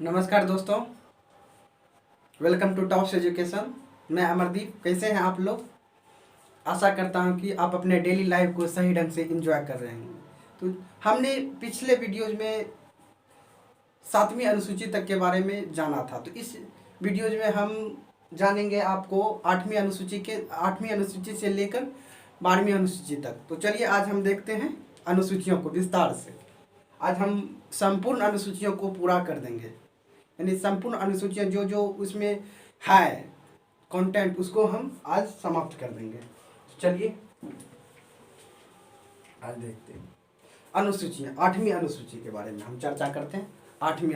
नमस्कार दोस्तों, welcome to tops education. मैं अमरदीप। कैसे हैं आप लोग? आशा करता हूं कि आप अपने डेली लाइफ को सही ढंग से एंजॉय कर रहे हैं। तो हमने पिछले वीडियोज में 7वीं अनुसूची तक के बारे में जाना था। तो इस वीडियोज में हम जानेंगे आपको 8वीं अनुसूची से लेकर 12वीं अनुसूची तक। तो चलिए आज हम देखते हैं अनुसूचियों को विस्तार से। आज हम संपूर्ण अनुसूचियों को पूरा कर देंगे, यानी संपूर्ण अनुसूचियां जो जो उसमें है कंटेंट, उसको हम आज समाप्त कर देंगे। चलिए आज देखते हैं अनुसूचियां। 8वीं अनुसूची के बारे में हम चर्चा करते हैं। 8वीं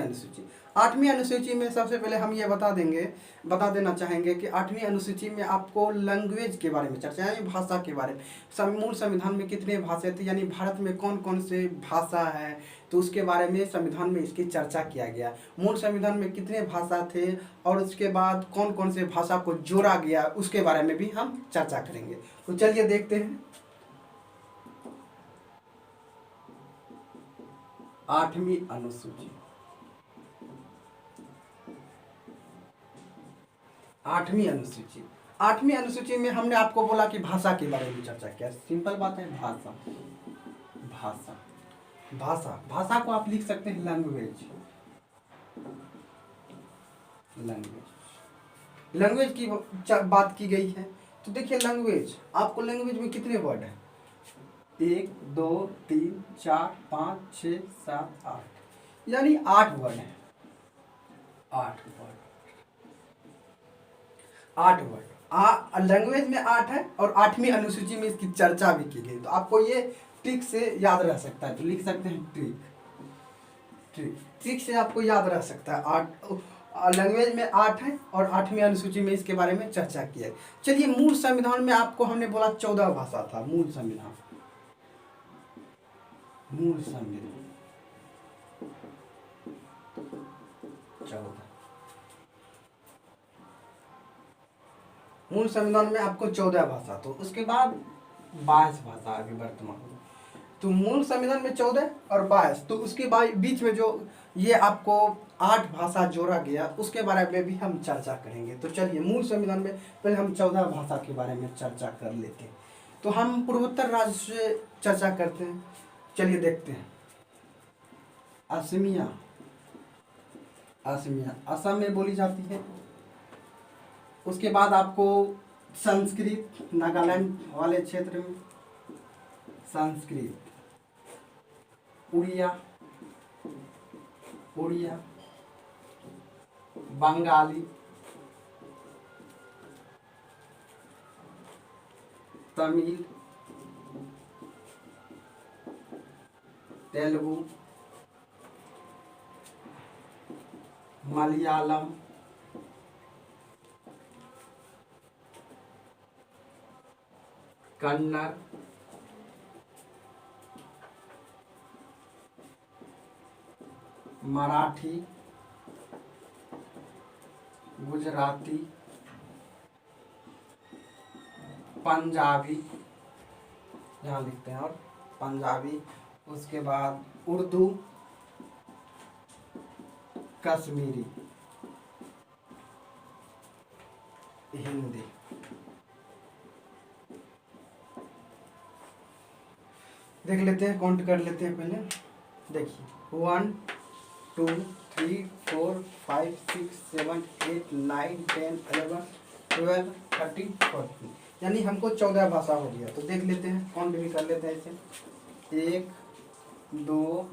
अनुसूची में सबसे पहले हम ये बता देना चाहेंगे कि 8वीं अनुसूची में आपको लैंग्वेज के बारे में चर्चा, यानी भाषा के बारे में। मूल संविधान में कितने भाषा थे, यानी भारत में कौन कौन से भाषा है, तो उसके बारे में संविधान में इसकी चर्चा किया गया। मूल संविधान में कितने भाषा थे और उसके बाद कौन कौन से भाषा को जोड़ा गया, उसके बारे में भी हम चर्चा करेंगे। तो चलिए देखते हैं 8वीं अनुसूची। 8वीं अनुसूची में हमने आपको बोला कि भाषा के बारे में चर्चा किया। सिंपल बात है, भाषा भाषा भाषा भाषा को आप लिख सकते हैं लैंग्वेज। लैंग्वेज की बात की गई है। तो देखिए लैंग्वेज, आपको लैंग्वेज में कितने वर्ड है? 1 2 3 4 5 6 7 8, यानी 8 वर्ड है। 8 वर्ड लैंग्वेज में 8 है और 8वीं अनुसूची में इसकी चर्चा भी की गई। तो आपको ये ट्रिक से याद रह सकता है, तो लिख सकते हैं ट्रिक से आपको याद रह सकता है। 8 लैंग्वेज में 8 है और 8वीं अनुसूची में इसके बारे में चर्चा की है। चलिए मूल संविधान में आपको हमने बोला 14 भाषा था। मूल संविधान 14, मूल संविधान में आपको 14 भाषा, तो उसके बाद 22 भाषा अभी वर्तमान में। तो मूल संविधान में 14 और 22, तो उसके बीच में जो ये आपको 8 भाषा जोड़ा गया, उसके बारे में भी हम चर्चा करेंगे। तो चलिए मूल संविधान में पहले हम 14 भाषा के बारे में चर्चा कर लेते हैं। तो हम पूर्वोत्तर राज्य से चर्चा करते हैं। चलिए देखते हैं। असमिया असम में बोली जाती है। उसके बाद आपको संस्कृत, नागालैंड वाले क्षेत्र में संस्कृत, उड़िया बंगाली, तमिल, तेलुगु, मलयालम, कन्नड़, मराठी, गुजराती, पंजाबी, यहाँ लिखते हैं, और पंजाबी, उसके बाद उर्दू, कश्मीरी, हिंदी। देख लेते हैं, काउंट कर लेते हैं पहले। देखिए 1 2 3 4 5 6 7 8 9 10 11 12 13 14, यानी हमको 14 भाषा हो गया। तो देख लेते हैं, काउंट भी कर लेते हैं इसे। 1 2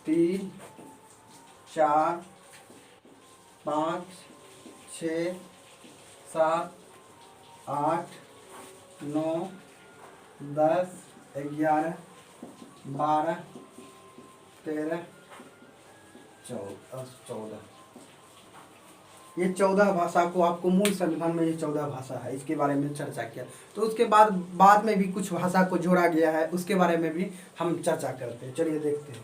3 4 5 6 7 8 9 10 11 12 13 14। ये 14 भाषा को आपको मूल संविधान में, ये 14 भाषा है, इसके बारे में चर्चा किया। तो उसके बाद में भी कुछ भाषा को जोड़ा गया है, उसके बारे में भी हम चर्चा करते हैं। चलिए देखते हैं।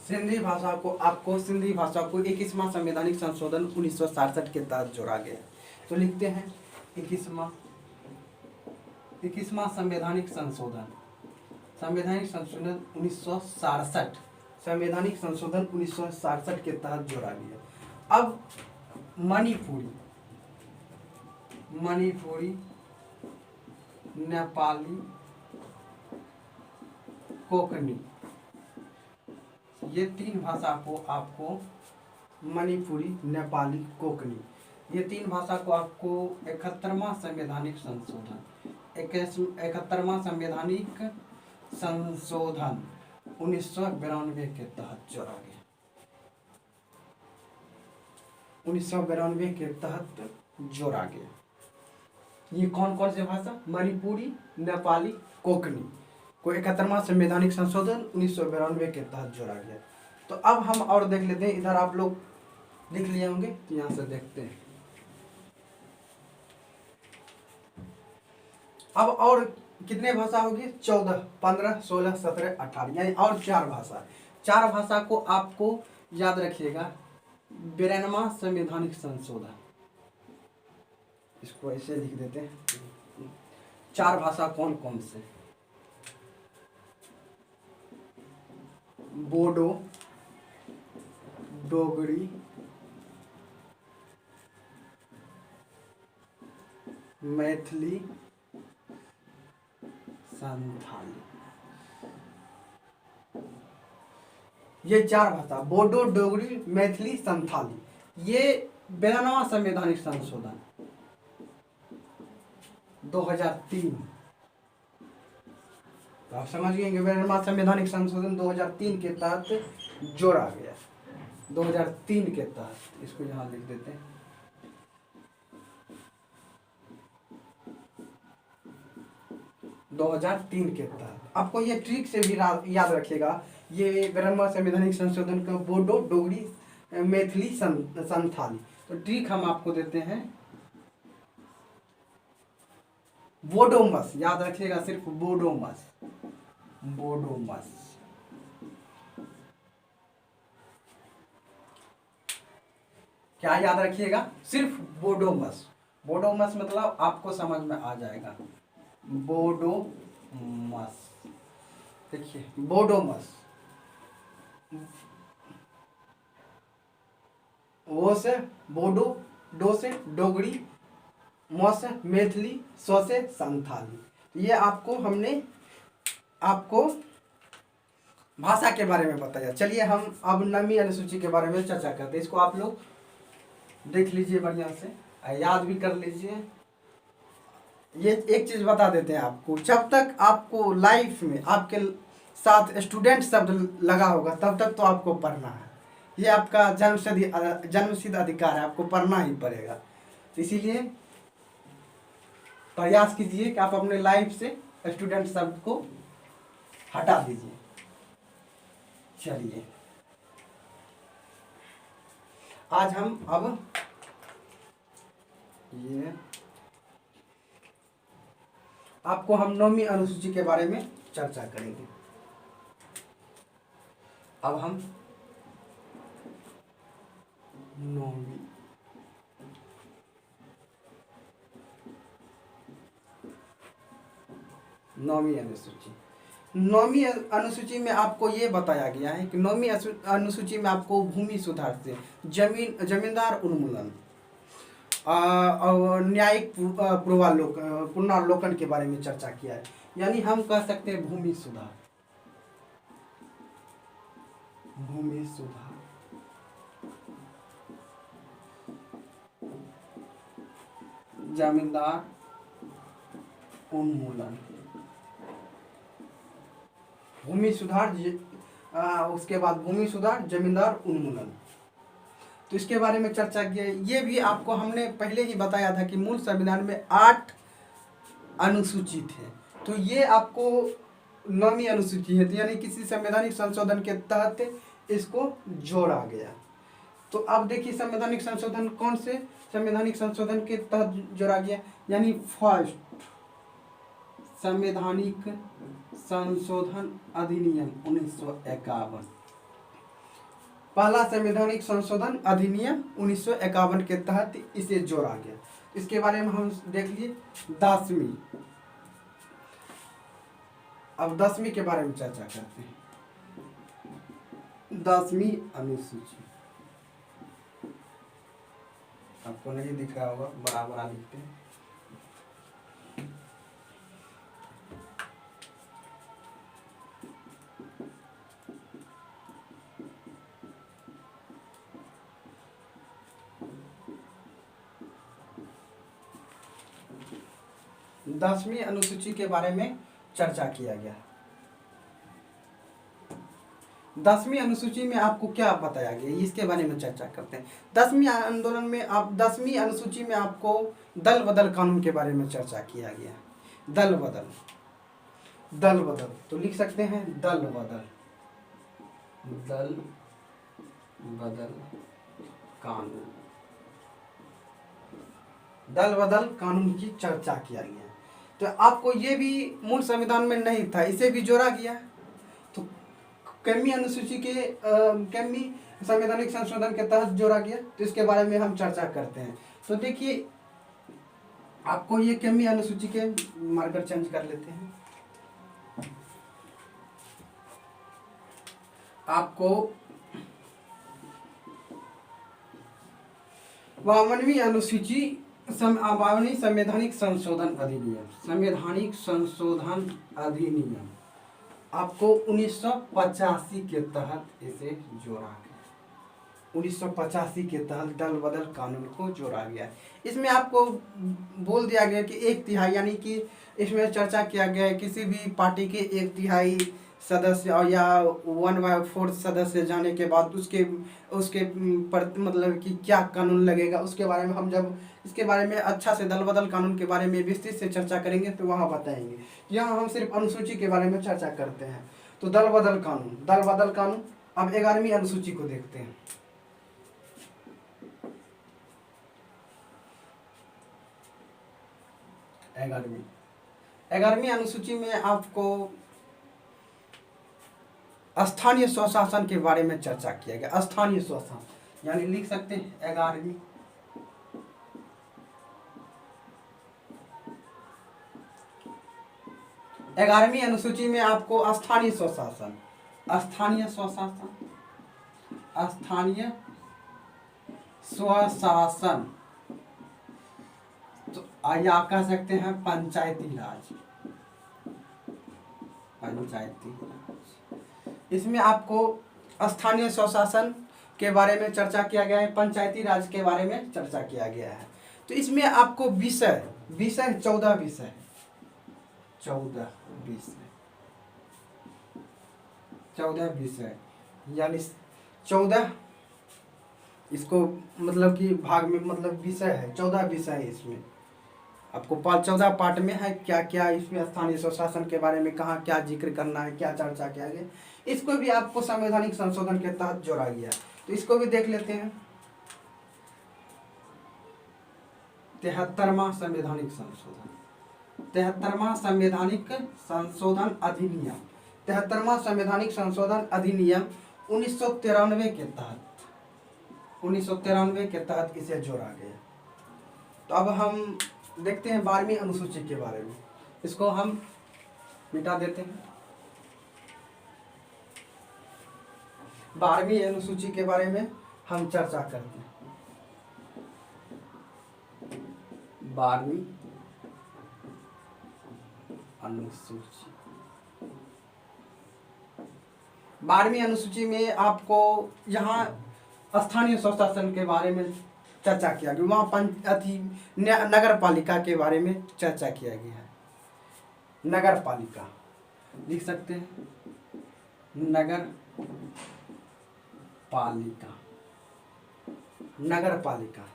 सिंधी भाषा को 21वां संवैधानिक संशोधन 1967 के तहत जोड़ा गया। तो लिखते हैं 21वां संवैधानिक संशोधन संवैधानिक संशोधन 1967, संवैधानिक संशोधन 1967 के तहत जोड़ा गया। अब मणिपुरी, नेपाली, कोंकणी, ये 3 भाषा को आपको, मणिपुरी, नेपाली, कोंकणी, ये 3 भाषा को आपको 71वां संवैधानिक संशोधन, 71वां संवैधानिक संशोधन 1992 के तहत जोड़ा गया। 1992 के तहत जोड़ा गया। ये कौन कौन से भाषा? मणिपुरी, नेपाली, कोंकणी को 71वां संवैधानिक संशोधन 1992 के तहत जोड़ा गया। तो अब हम और देख लेते हैं, इधर आप लोग लिख लिए होंगे, तो यहाँ से देखते हैं। अब और कितने भाषा होगी? 14, 15, 16, 17, 18, यानी और 4 भाषा। 4 भाषा को आपको याद रखिएगा। 92वां संवैधानिक संशोधन, इसको ऐसे लिख देते हैं। 4 भाषा कौन कौन से? बोडो, डोगरी, मैथिली, संथाली, ये 4 भाषा, बोडो, डोगरी, मैथिली, संथाली, ये 92वां संवैधानिक संशोधन 2003, तो आप समझ गए कि 92वां संवैधानिक संशोधन 2003 के तहत जोड़ा गया। 2003 के तहत, इसको यहाँ लिख देते हैं। के तहत आपको ये ट्रिक से भी याद रखिएगा। ये 92वां संवैधानिक संशोधन का बोडो, डोगरी, मैथिली, संथाली, तो ट्रिक हम आपको देते हैं। बोडोमस याद रखिएगा, सिर्फ बोडोमस, बोडोमस। क्या याद रखिएगा? सिर्फ बोडोमस। बोडोमस मतलब आपको समझ में आ जाएगा। बोडोमस, देखिए बोडोमस, वो से बोडो, डो से डोगरी, म से मैथिली, सो से संथाली। ये आपको हमने आपको भाषा के बारे में बताया। चलिए हम अब 9वीं अनुसूची के बारे में चर्चा करते हैं। इसको आप लोग देख लीजिए बढ़िया से, याद भी कर लीजिए। ये एक चीज बता देते हैं आपको, जब तक आपको लाइफ में आपके साथ स्टूडेंट शब्द लगा होगा तब तक तो आपको पढ़ना है। ये आपका जन्मसिद्ध अधिकार है, आपको पढ़ना ही पड़ेगा। तो इसीलिए प्रयास कीजिए कि आप अपने लाइफ से स्टूडेंट शब्द को हटा दीजिए। चलिए आज हम अब ये आपको हम 9वीं अनुसूची के बारे में चर्चा करेंगे। अब हम 9वीं अनुसूची, 9वीं अनुसूची में आपको ये बताया गया है कि 9वीं अनुसूची में आपको भूमि सुधार से जमींदार उन्मूलन और न्यायिक पुनर्लोकन के बारे में चर्चा किया है। यानी हम कह सकते हैं भूमि सुधार, भूमि सुधार, जमींदार उन्मूलन, भूमि सुधार, उसके बाद भूमि सुधार, जमींदार उन्मूलन। तो इसके बारे में चर्चा की है। ये भी आपको हमने पहले ही बताया था कि मूल संविधान में 8 अनुसूची थे, तो ये आपको 9वीं अनुसूची है, तो यानी किसी संवैधानिक संशोधन के तहत इसको जोड़ा गया। तो अब देखिए संवैधानिक संशोधन कौन से संवैधानिक संशोधन के तहत जोड़ा गया, यानी फर्स्ट संवैधानिक संशोधन अधिनियम 1951, पहला संवैधानिक संशोधन अधिनियम 1951 के तहत इसे जोड़ा गया। इसके बारे में हम देख लिए 10वीं। अब 10वीं के बारे में चर्चा करते हैं। 10वीं अनुसूची, आपको नहीं दिख रहा होगा, बड़ा बड़ा लिखते हैं। दसवीं अनुसूची के बारे में चर्चा किया गया। 10वीं अनुसूची में आपको क्या बताया गया, इसके बारे में चर्चा करते हैं। 10वीं आंदोलन में आप 10वीं अनुसूची में आपको दल बदल कानून के बारे में चर्चा किया गया। दल बदल तो लिख सकते हैं दल बदल कानून, दल बदल कानून की चर्चा किया गया। तो आपको ये भी मूल संविधान में नहीं था, इसे भी जोड़ा गया। तो कमी अनुसूची के कमी संवैधानिक संशोधन के तहत जोड़ा गया, तो इसके बारे में हम चर्चा करते हैं। तो देखिए, आपको ये कमी अनुसूची के मार्कर चेंज कर लेते हैं। आपको 52वीं अनुसूची 52वीं संवैधानिक संशोधन अधिनियम आपको 1985 के तहत इसे जोड़ा गया। 1985 के तहत दल बदल कानून को जोड़ा गया। इसमें आपको बोल दिया गया कि 1/3 यानी कि इसमें चर्चा किया गया है किसी भी पार्टी के 1/3 सदस्य और या 1/4 सदस्य जाने के बाद उसके पर मतलब कि क्या कानून लगेगा, उसके बारे में हम जब इसके बारे में अच्छा से दल बदल कानून के बारे में विस्तृत से चर्चा करेंगे तो वहाँ बताएंगे। यहाँ हम सिर्फ अनुसूची के बारे में चर्चा करते हैं। तो दल बदल कानून अब 11वीं अनुसूची को देखते हैं। 11वीं अनुसूची में आपको स्थानीय स्वशासन के बारे में चर्चा किया गया। स्थानीय स्वशासन यानी लिख सकते हैं 11वीं अनुसूची में आपको स्थानीय स्वशासन तो या कह सकते हैं पंचायती राज। इसमें आपको स्थानीय स्वशासन के बारे में चर्चा किया गया है, पंचायती राज के बारे में चर्चा किया गया है। तो इसमें आपको विषय 14 विषय यानी 14 इसको मतलब कि भाग में मतलब विषय है, 14 विषय है। इसमें आपको 14 पार्ट में है क्या क्या इसमें स्थानीय स्वशासन के बारे में कहाँ क्या जिक्र करना है, क्या चर्चा किया गया, इसको भी आपको संवैधानिक संशोधन के तहत जोड़ा गया। तो इसको भी देख लेते हैं। 73वां संवैधानिक संशोधन 73वां संवैधानिक संशोधन अधिनियम 73वां संवैधानिक संशोधन अधिनियम 1993 के तहत इसे जोड़ा गया। तो अब हम देखते हैं 12वीं अनुसूची के बारे में। इसको हम मिटा देते हैं। 12वीं अनुसूची के बारे में हम चर्चा करते हैं। 12वीं अनुसूची 12वीं अनुसूची में आपको यहाँ स्थानीय स्वशासन के बारे में चर्चा किया गया। वहाँ नगर पालिका के बारे में चर्चा किया गया है। नगर पालिका लिख सकते हैं, नगर पालिका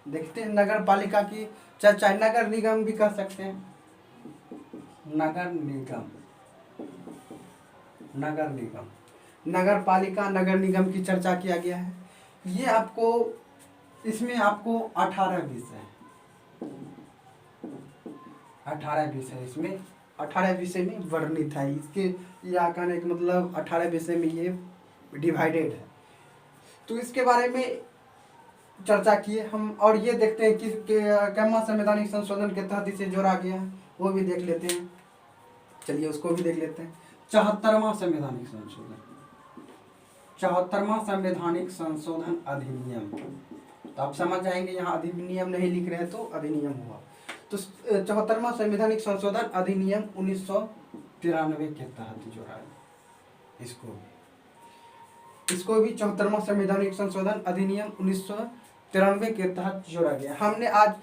देखते हैं। नगर पालिका की चर्चा, नगर निगम भी कह सकते हैं, नगर पालिका नगर निगम की चर्चा किया गया है। ये आपको इसमें आपको 18 विषय इसमें 18 विषय में वर्णित है। इसके या कहने का मतलब 18 विषय में ये डिवाइडेड है। तो इसके बारे में चर्चा किए हम, और ये देखते हैं कि कैमा संवैधानिक संशोधन के तहत इसे जोड़ा गया है, वो भी देख लेते हैं। चलिए उसको भी देख लेते हैं। 74वां संवैधानिक संशोधन, 74वां संवैधानिक संशोधन अधिनियम। तो आप समझ जाएंगे, यहाँ अधिनियम नहीं लिख रहे हैं तो अधिनियम हुआ। तो 74वां संवैधानिक संशोधन अधिनियम 1993 के तहत जोड़ा है। इसको भी 74वां संवैधानिक संशोधन अधिनियम 1993 के तहत जोड़ा गया। हमने आज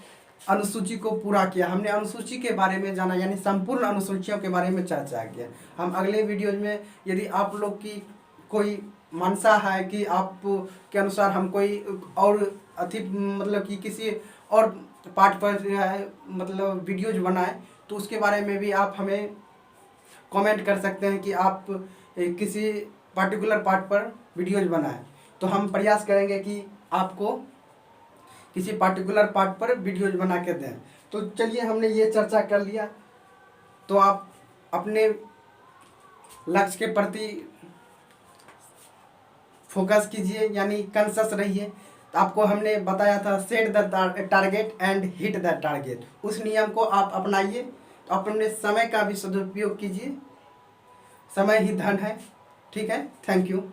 अनुसूची को पूरा किया, हमने अनुसूची के बारे में जाना, यानी संपूर्ण अनुसूचियों के बारे में चर्चा किया। हम अगले वीडियो में यदि आप लोग की कोई मनसा है कि आप के अनुसार हम कोई और मतलब कि किसी और पार्ट पर मतलब वीडियोज बनाए, तो उसके बारे में भी आप हमें कमेंट कर सकते हैं कि आप किसी पर्टिकुलर पार्ट पर वीडियोज बनाएं। तो हम प्रयास करेंगे कि आपको किसी पर्टिकुलर पार्ट पर वीडियोज बना के दें। तो चलिए, हमने ये चर्चा कर लिया, तो आप अपने लक्ष्य के प्रति फोकस कीजिए, यानी कॉन्शियस रहिए। तो आपको हमने बताया था set the target and hit the target, उस नियम को आप अपनाइए। तो अपने समय का भी सदुपयोग कीजिए, समय ही धन है। ठीक है, थैंक यू।